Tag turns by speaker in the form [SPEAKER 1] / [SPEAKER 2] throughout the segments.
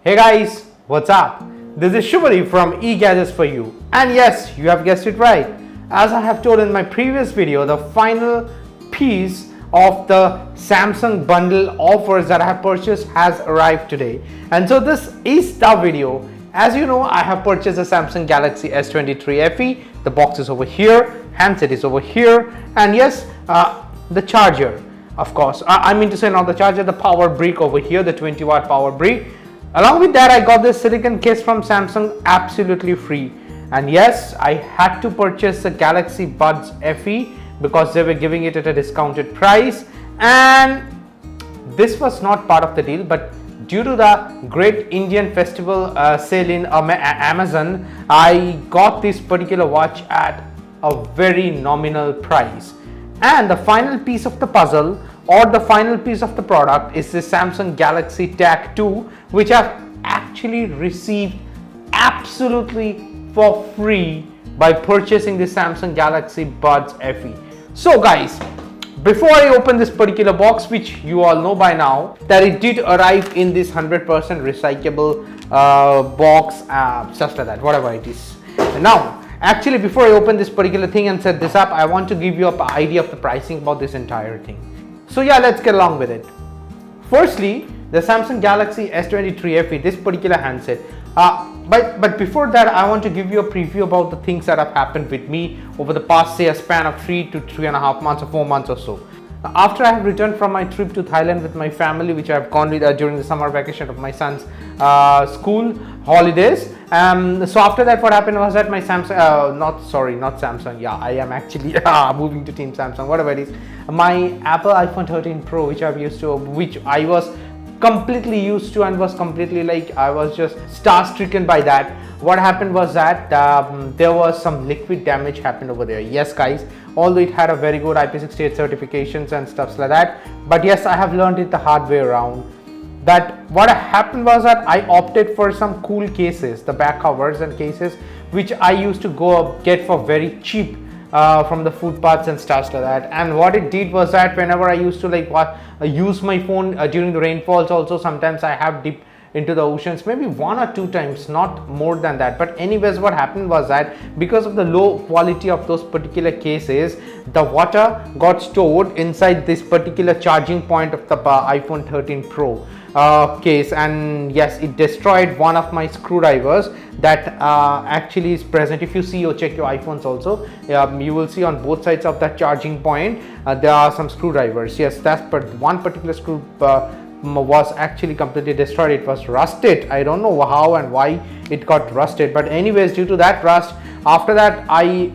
[SPEAKER 1] Hey guys, what's up? This is Shubhari from eGadgets4U, and yes, you have guessed it right. As I have told in my previous video, the final piece of the Samsung bundle offers that I have purchased has arrived today, and so this is the video. As you know, I have purchased a Samsung Galaxy S23 FE. The box is over here, handset is over here, and yes, the charger, of course. I mean to say not the charger, the power brick over here, the 20-watt power brick. Along with that, I got this silicone case from Samsung absolutely free. And yes, I had to purchase the Galaxy Buds FE because they were giving it at a discounted price. And this was not part of the deal, but due to the great Indian festival sale in Amazon, I got this particular watch at a very nominal price. And the final piece of the puzzle, or the final piece of the product, is the Samsung Galaxy Tag 2, which I've actually received absolutely for free by purchasing the Samsung Galaxy Buds FE. So guys, before I open this particular box, which you all know by now that it did arrive in this 100% recyclable box, stuff like that, whatever it is. And now, actually, before I open this particular thing and set this up, I want to give you an idea of the pricing about this entire thing. So yeah, let's get along with it. Firstly, the Samsung Galaxy S23 FE, this particular handset. But before that, I want to give you a preview about the things that have happened with me over the past, say, a span of 3 to 3.5 months or 4 months or so. Now, after I have returned from my trip to Thailand with my family, which I have gone with during the summer vacation of my son's school holidays. So after that, what happened was that my Samsung, not Samsung. Yeah, I am actually moving to Team Samsung, whatever it is. My Apple iPhone 13 Pro, which I was completely used to and was completely like, I was just star-stricken by that. What happened was that there was some liquid damage happened over there. Yes guys, although it had a very good IP68 certifications and stuff like that, but yes, I have learned it the hard way around. That what happened was that I opted for some cool cases, the back covers and cases, which I used to go get for very cheap from the footpaths and stuff like that. And what it did was that whenever I used to use my phone during the rainfalls, also sometimes I have dipped into the oceans, maybe 1 or 2 times, not more than that. But anyways, what happened was that because of the low quality of those particular cases, the water got stored inside this particular charging point of the iPhone 13 Pro case, and yes, it destroyed one of my screwdrivers that actually is present. If you see or check your iPhones also, you will see on both sides of that charging point there are some screwdrivers. Yes, that's one particular screw was actually completely destroyed. It was rusted. I don't know how and why it got rusted, but anyways, due to that rust, after that I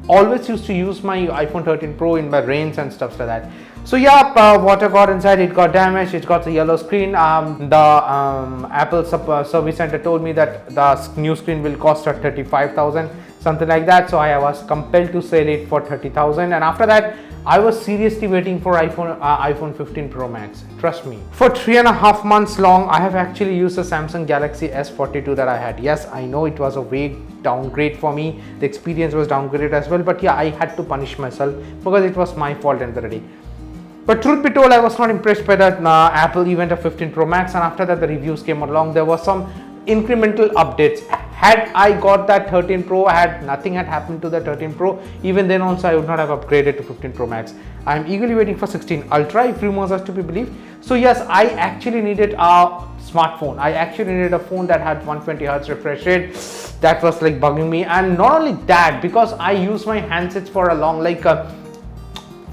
[SPEAKER 1] always used to use my iPhone 13 Pro in my rains and stuff like that. So yeah, water got inside, it got damaged, it got a yellow screen. The Apple service center told me that the new screen will cost her 35,000, something like that. So I was compelled to sell it for 30,000, and after that I was seriously waiting for iPhone 15 Pro Max. Trust me, for 3.5 months long, I have actually used the Samsung Galaxy S42 that I had. Yes, I know it was a way downgrade for me. The experience was downgraded as well, but yeah, I had to punish myself because it was my fault in the day. But truth be told, I was not impressed by that Apple event of 15 Pro Max, and after that the reviews came along. There was some incremental updates. Had I got that 13 Pro, nothing had happened to the 13 Pro, even then also I would not have upgraded to 15 Pro Max. I am eagerly waiting for 16 Ultra if rumors are to be believed. So yes, I actually needed a smartphone. I actually needed a phone that had 120Hz refresh rate. That was like bugging me. And not only that, because I use my handsets for a long,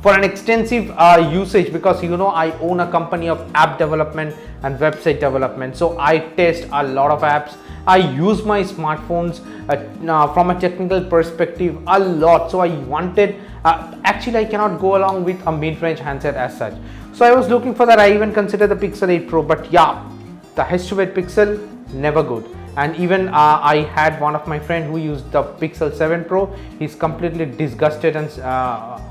[SPEAKER 1] for an extensive usage, because you know I own a company of app development and website development, so I test a lot of apps. I use my smartphones from a technical perspective a lot, so I wanted actually I cannot go along with a mid-range handset as such, so I was looking for that. I even considered the Pixel 8 Pro, but yeah, the H2 Pixel, never good. And even I had one of my friend who used the Pixel 7 Pro. He's completely disgusted and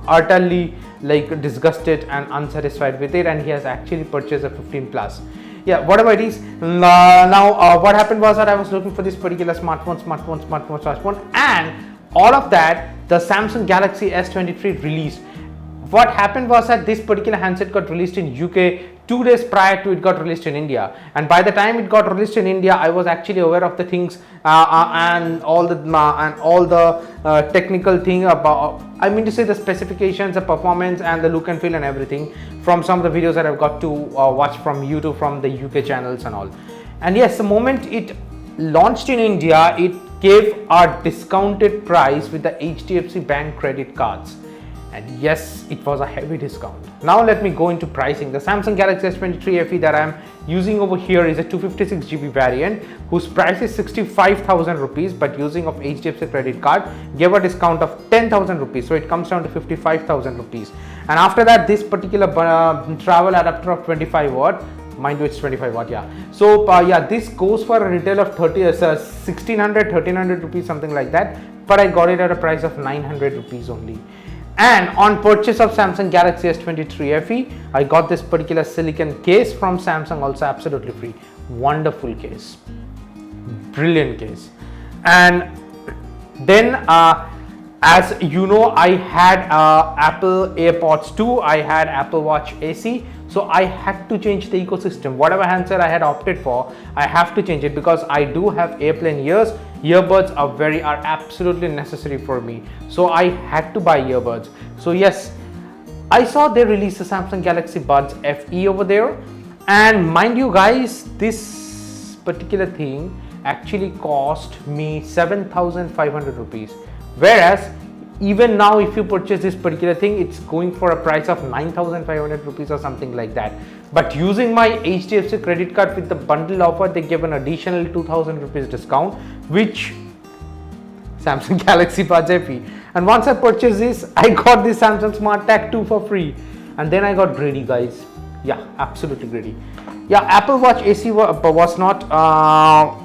[SPEAKER 1] utterly disgusted and unsatisfied with it, and he has actually purchased a 15 Plus. Yeah, whatever it is. Now what happened was that I was looking for this particular smartphone, and all of that the Samsung Galaxy S23 released. What happened was that this particular handset got released in UK 2 days prior to it got released in India. And by the time it got released in India, I was actually aware of the things and all the technical thing about, I mean to say, the specifications, the performance, and the look and feel and everything from some of the videos that I've got to watch from YouTube, from the UK channels and all. And yes, the moment it launched in India, it gave a discounted price with the HDFC Bank credit cards. And yes, it was a heavy discount. Now let me go into pricing. The Samsung Galaxy S23 FE that I am using over here is a 256GB variant whose price is 65,000 rupees, but using of HDFC credit card gave a discount of 10,000 rupees. So it comes down to 55,000 rupees. And after that, this particular travel adapter of 25 watt, mind you, it's 25 watt, yeah. So yeah, this goes for a retail of 1300 rupees, something like that, but I got it at a price of 900 rupees only. And on purchase of Samsung Galaxy S23 FE, I got this particular silicon case from Samsung, also absolutely free. Wonderful case, brilliant case. And then as you know, I had Apple AirPods 2, I had Apple Watch AC, so I had to change the ecosystem. Whatever handset I had opted for, I have to change it because I do have airplane ears. Earbuds are absolutely necessary for me, so I had to buy earbuds. So yes, I saw they released the Samsung Galaxy Buds FE over there, and mind you guys, this particular thing actually cost me 7,500 rupees, whereas even now if you purchase this particular thing, it's going for a price of 9,500 rupees or something like that. But using my HDFC credit card with the bundle offer, they give an additional 2,000 rupees discount, which Samsung Galaxy Buds FE. And once I purchased this, I got this Samsung Smart Tag 2 for free. And then I got greedy, guys. Yeah, absolutely greedy. Yeah, Apple Watch AC was not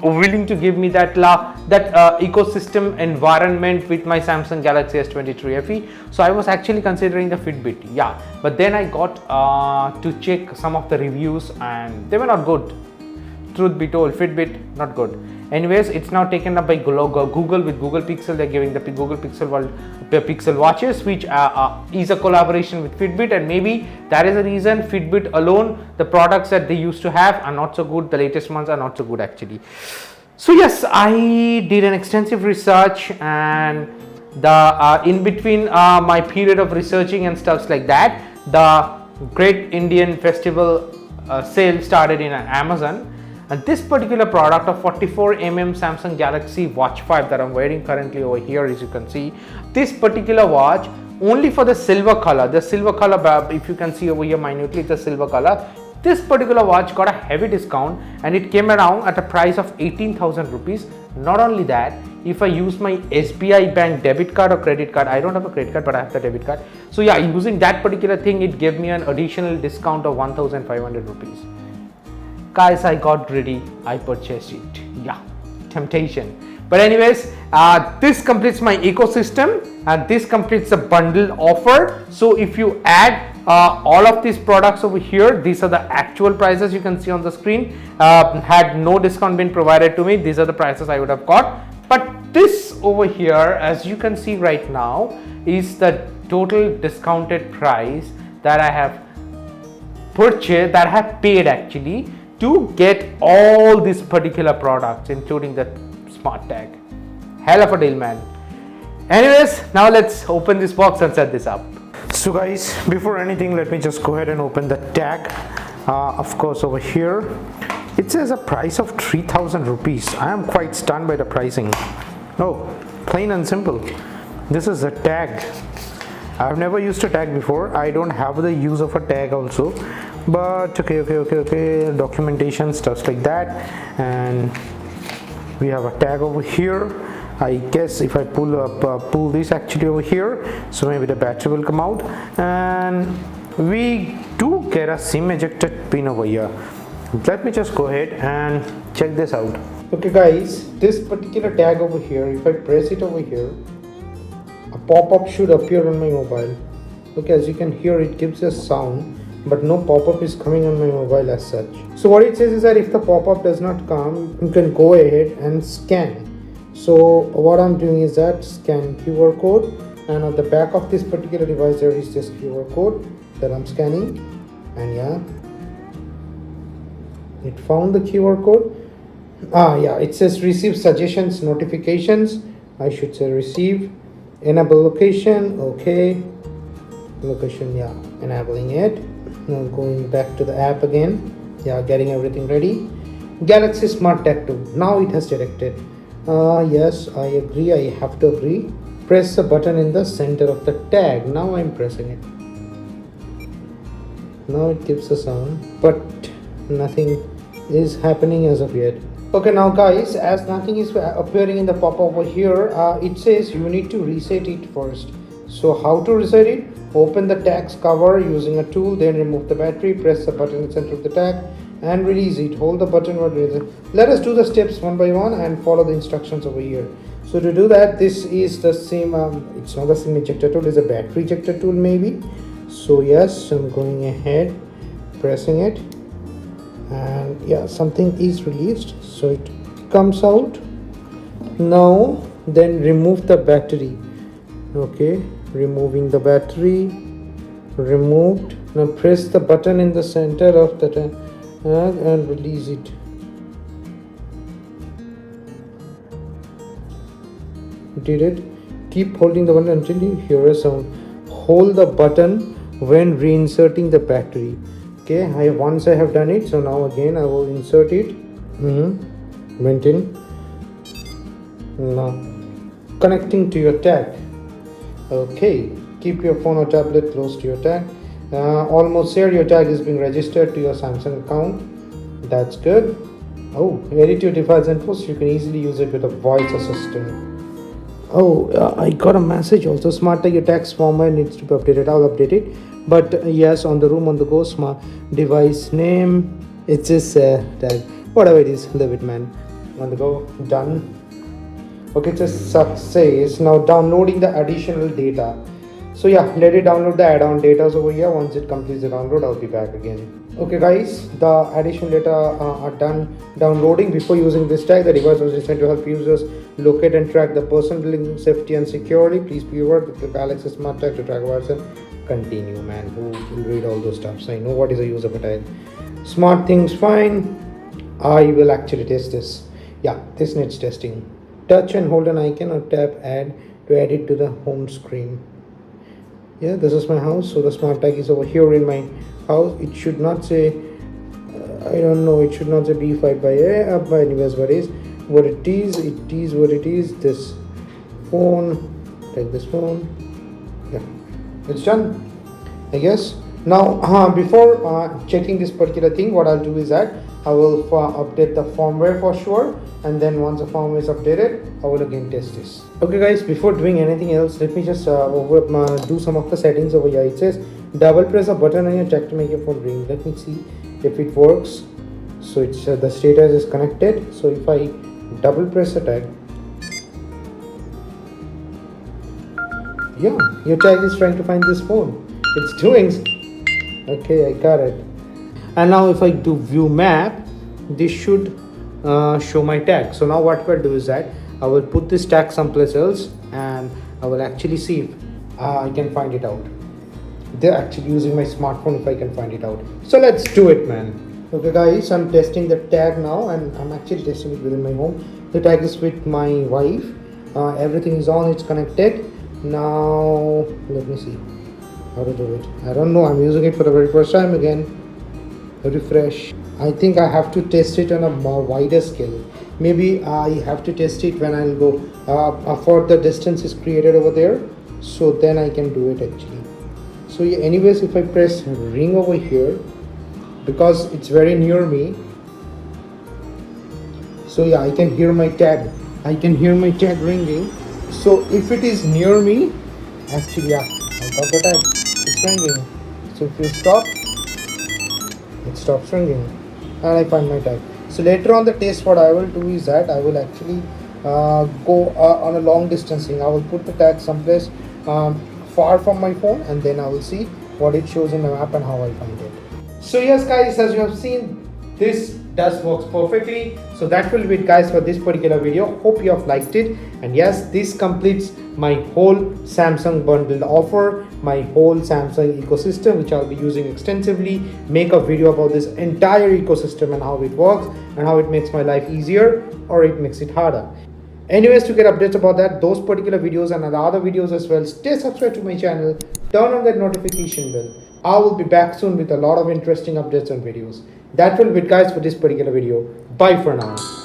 [SPEAKER 1] willing to give me that ecosystem environment with my Samsung Galaxy S23 FE. So I was actually considering the Fitbit. Yeah, but then I got to check some of the reviews and they were not good. Truth be told, Fitbit not good. Anyways, it's now taken up by Google with Google Pixel. They're giving the Google Pixel watches, which is a collaboration with Fitbit, and maybe that is the reason Fitbit alone, the products that they used to have are not so good. The latest ones are not so good actually. So yes, I did an extensive research, and the in between my period of researching and stuff like that, the Great Indian Festival sale started in Amazon. And this particular product of 44mm Samsung Galaxy Watch 5 that I'm wearing currently over here, as you can see, this particular watch only for the silver color. The silver color, if you can see over here minutely, the silver color. This particular watch got a heavy discount and it came around at a price of 18,000 rupees. Not only that, if I use my SBI Bank debit card or credit card, I don't have a credit card but I have the debit card. So yeah, using that particular thing, it gave me an additional discount of 1,500 rupees. Guys, I got greedy, I purchased it. Yeah, temptation. But anyways, this completes my ecosystem and this completes the bundle offer. So if you add all of these products over here, these are the actual prices you can see on the screen. Had no discount been provided to me, these are the prices I would have got. But this over here, as you can see right now, is the total discounted price that I have purchased, that I have paid actually, to get all these particular products, including the Smart Tag. Hell of a deal, man. Anyways, now let's open this box and set this up. So guys, before anything, let me just go ahead and open the tag. Of course, over here it says a price of 3,000 rupees. I am quite stunned by the pricing. No, plain and simple. This is a tag. I've never used a tag before. I don't have the use of a tag also. But okay, documentation, stuff like that. And we have a tag over here. I guess if I pull this actually over here, so maybe the battery will come out. And we do get a SIM ejected pin over here. Let me just go ahead and check this out. Okay guys, this particular tag over here, if I press it over here, a pop-up should appear on my mobile. Okay, as you can hear, it gives a sound, but no pop-up is coming on my mobile as such. So what it says is that if the pop-up does not come, you can go ahead and scan. So what I'm doing is that scan QR code, and on the back of this particular device there is this QR code that I'm scanning, and yeah, It found the QR code. Yeah, it says receive suggestions, notifications. I should say receive. Enable location. Okay. Location, yeah, enabling it. Now going back to the app again. Yeah, getting everything ready. Galaxy Smart Tag 2. Now it has detected. Yes, I agree. I have to agree. Press the button in the center of the tag. Now I'm pressing it. Now it gives a sound, but nothing is happening as of yet. Okay, now guys, as nothing is appearing in the pop over here, it says you need to reset it first. So how to reset it? Open the tag's cover using a tool, then remove the battery, press the button in the center of the tag and release it. Hold the button while releasing. Let us do the steps one by one and follow the instructions over here. So to do that, this is the same, it's not the same ejector tool, it's a battery ejector tool maybe. So yes, I'm going ahead, pressing it, and yeah, something is released, so it comes out. Now then remove the battery. Okay, removing the battery, removed. Now press the button in the center of the tag and release it. Did it? Keep holding the button until you hear a sound. Hold the button when reinserting the battery. Okay, once I have done it, so now again I will insert it. Went in. Now connecting to your tag. Okay, keep your phone or tablet close to your tag. Almost here, your tag is being registered to your Samsung account. That's good. Oh, edit your device info, so you can easily use it with a voice assistant. Oh, I got a message also. Smart tag, your tags format needs to be updated. I'll update it. But yes, on the room on the go, smart device name. It's just tag, whatever it is. Leave it, man. On the go, done. Okay, it's a success. Now downloading the additional data. So yeah, let it download the add-on data over here. Once it completes the download, I'll be back again. Okay guys, the additional data are done downloading. Before using this tag, the device was designed to help users locate and track the person building safety and securely. Please be aware that the Galaxy Smart Tag to track virus and continue, man. Who will read all those stuffs? I know what is the use of a tag. Smart things fine. I will actually test this. Yeah, this needs testing. Touch and hold an icon or tap add to add it to the home screen. Yeah, this is my house, so the smart tag is over here in my house. It should not say I don't know, it should not say B5 by A, but anyways, what is what it is what it is. This phone, take this phone. Yeah, it's done, I guess. Now before checking this particular thing, what I'll do is that I will update the firmware for sure, and then once the firmware is updated, I will again test this. Okay guys, before doing anything else, let me just do some of the settings over here. It says double press a button on your tag to make your phone ring. Let me see if it works. So it's the status is connected. So if I double press a tag, yeah, your tag is trying to find this phone. It's doing. Okay, I got it. And now if I do view map, this should show my tag. So now what we'll do is that I will put this tag someplace else, and I will actually see if I can find it out. They're actually using my smartphone if I can find it out. So let's do it, man. Okay guys, I'm testing the tag now, and I'm actually testing it within my home. The tag is with my wife. Everything is on, it's connected. Now let me see how to do it. I don't know, I'm using it for the very first time again. Refresh. I think I have to test it on a more wider scale. Maybe I have to test it when I'll go for the distance is created over there, so then I can do it actually. So yeah, anyways, if I press ring over here, because it's very near me, so yeah, I can hear my tag. I can hear my tag ringing. So if it is near me, actually yeah, I got the tag. It's ringing. So if you stop, it stops ringing, and I find my tag. So later on the test, what I will do is that I will actually go on a long distance thing. I will put the tag someplace far from my phone, and then I will see what it shows in the map and how I find it. So yes guys, as you have seen, this does works perfectly. So that will be it guys for this particular video. Hope you have liked it, and yes, this completes my whole Samsung bundled offer, my whole Samsung ecosystem, which I'll be using extensively. Make a video about this entire ecosystem and how it works and how it makes my life easier or it makes it harder. Anyways, to get updates about that, those particular videos and other videos as well, stay subscribed to my channel, turn on that notification bell. I will be back soon with a lot of interesting updates and videos. That will be it guys for this particular video. Bye for now.